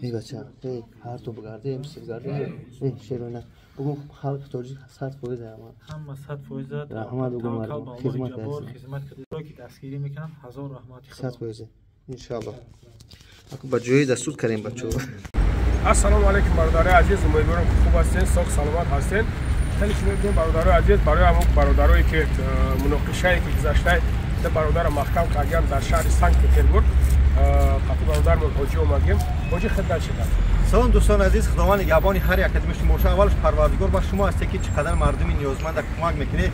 ای بچه هر تو بگرده امسی بگرده ای شیرونه بگم خلق توجیه 100% اما همه 100% رحمت بگم مردم خدمت هست خدمت کرده که دستگیری میکنم هزار رحمت خدا 100% انشالله اكو بجوی دستور کریم بچو السلام علیکم برادرای عزیز امیدوارم که خوب هستین ساق سلامت هستین خیلی شما دیدین برادرای عزیز برای همون برادرایی که مناقشه که گذشته ده برادر محکم کردیم در شهر سنت پترزبورگ خاطر برادرمون حاجی اومدیم حاجی خدمت شما سلام دوستان عزیز خداوند نگهبان هر یک کدوم شما باشه اولش پروردگار با شما است که چقدر مردمی نیازمند کمک میکنید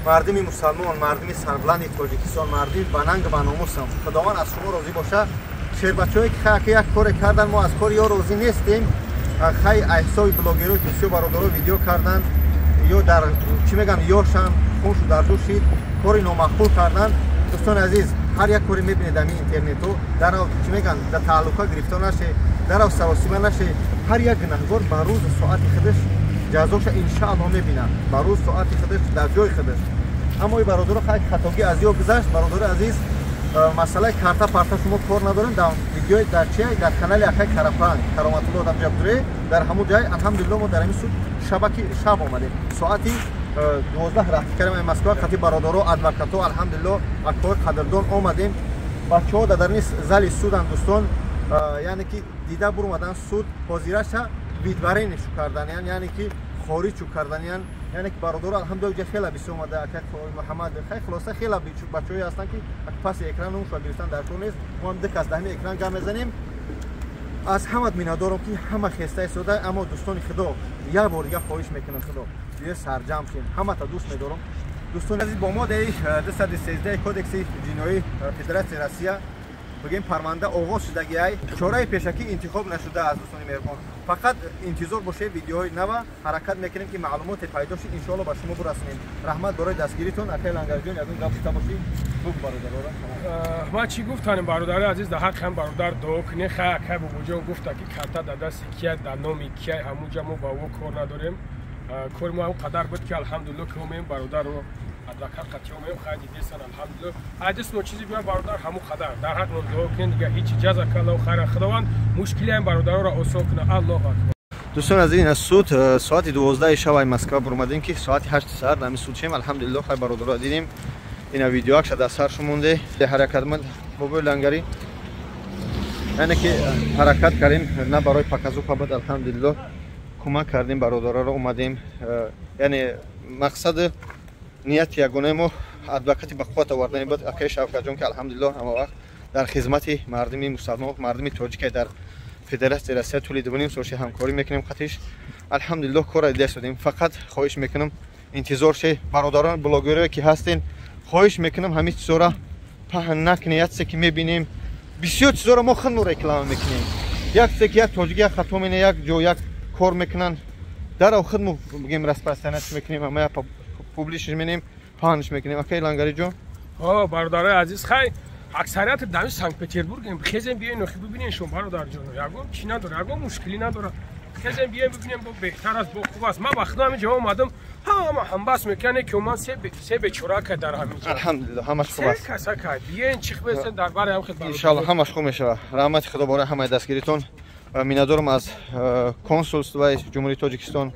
مردمی مسلمان مردمی سربلند تاجیکستان مردمی بننگ و ناموس خداوند از شما راضی باشه شیر بچه‌ای که یک کار کردن ما از کار یا راضی نیستیم خیلی احسای بلاگرها که سه برادرها ویدیو کردن یا در چی میگن یاشان خونش در دوشید کاری نامعقول کردن دوستان عزیز هر یک کاری میبینید در اینترنتو در چی میگن در تعلقات گرفتار نشه در سواسیمه نشه هر یک گناهکار به روز ساعت خودش جزاش ان شاء الله میبینه به روز ساعت خودش در جای خودش اما این برادرها خیلی خطاگی از یا گذشت برادر عزیز مسئله کارتا پارتا شما کار ندارن در ویدیو در چی در کانال اخی کرپان کرامت الله در جبری در همون جای الحمدلله ما در این سود شبکه شب اومدیم ساعتی 12 رفت کردیم مسکو خاطر برادرها ادوکاتو الحمدلله اکور قدردان اومدیم بچه‌ها در نیست زل سودن دوستان یعنی که دیده بر اومدن سود پذیرش ویدبری نشو کردن یعنی که خارج چو کردن یعنی که برادر الحمدلله خیلی بیس اومده اکه محمد خیلی خلاصه خیلی بچه‌ای هستن که پس اکران اون شو گرفتن در طول نیست ما هم دک از دهمی اکران گام میزنیم از همت میندارم که همه خسته شده اما دوستان خدا یک بار دیگه خواهش میکنم خدا یه سرجم شین همه تا دوست میدارم دوستان عزیز با ما در 213 کودکس جنایی فدراسیون روسیه بگیم پرونده آغاز شدگی ای چاره پیشکی انتخاب نشده از دوستان مهربان فقط انتظار باشه ویدیوهای نو حرکت میکنیم که معلومات پیدا شه ان شاء الله با شما برسونیم رحمت برای دستگیریتون اخیل انگرجون از اون گپ گفته باشی خوب برادر ما چی گفتن برادر عزیز در حق هم برادر دعا کنه خیلی بوجو گفت که کارتا در دست کیه در نام کیه همونجا ما با او کار نداریم کار ما قدر بود که الحمدلله که همین برادر رو ادوکات قطعی همین خیلی دیدن الحمدلله عادت نو چیزی بیان برادر همو قدر در حق نو دعا کنه دیگه هیچ جزاک الله خیر خداوند مشکلی هم برادر را آسان کنه الله اکبر دوستان عزیز این سود ساعت 12 شب مسکو برآمدیم که ساعت 8 ساعت نمی سود شیم الحمدلله خیلی برادر دیدیم این ویدیو اکش در سرش مونده حرکت من موبایل لنگری یعنی که حرکت کردیم نه برای پکازو فقط الحمدلله کمک کردیم برادرها را اومدیم یعنی مقصد نیت یگانه ما ادوکاتی به قوت آوردن بود اکای شوکت جان که الحمدلله همه وقت در خدمت مردمی مسلمان مردمی تاجیک در فدراسیون روسیه طول دوونیم سالش همکاری میکنیم خاطرش الحمدلله کار دست دادیم فقط خواهش میکنم انتظار شه برادران بلاگرایی که هستین خواهش میکنم همین چیزا پهن نکنید که میبینیم بسیار چیزا ما خودمون رکلام میکنیم یک سکی یک تاجیک خطا مینه یک جو یک کار میکنن در خودمون بگیم رسپرسنت میکنیم همه پوبلیش میکنیم پانش میکنیم اوکی لنگری جون برادرای عزیز خیلی اکثریت دانش سنت پترزبورگ خیزن بیاین نخی ببینین شما برادر جون یگو چی نداره یگو مشکلی نداره خیزن بیاین ببینیم با بهتر از با خوب است من وقتا همینجا اومدم هم بس میکنه که من سه بیچاره که در همینجا الحمدلله همش خوب است کسا که بیاین چیخ بسن در باره هم خدمت ان شاء الله همش خوب میشه رحمت خدا برای همه دستگیریتون میندارم از کنسولستوی جمهوری تاجیکستان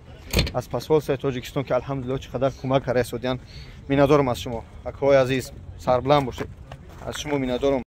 از پاسپورت تاجیکستان که الحمدلله چقدر کمک رسوندن میندارم از شما اکوای عزیز سربلند باشید از شما میندارم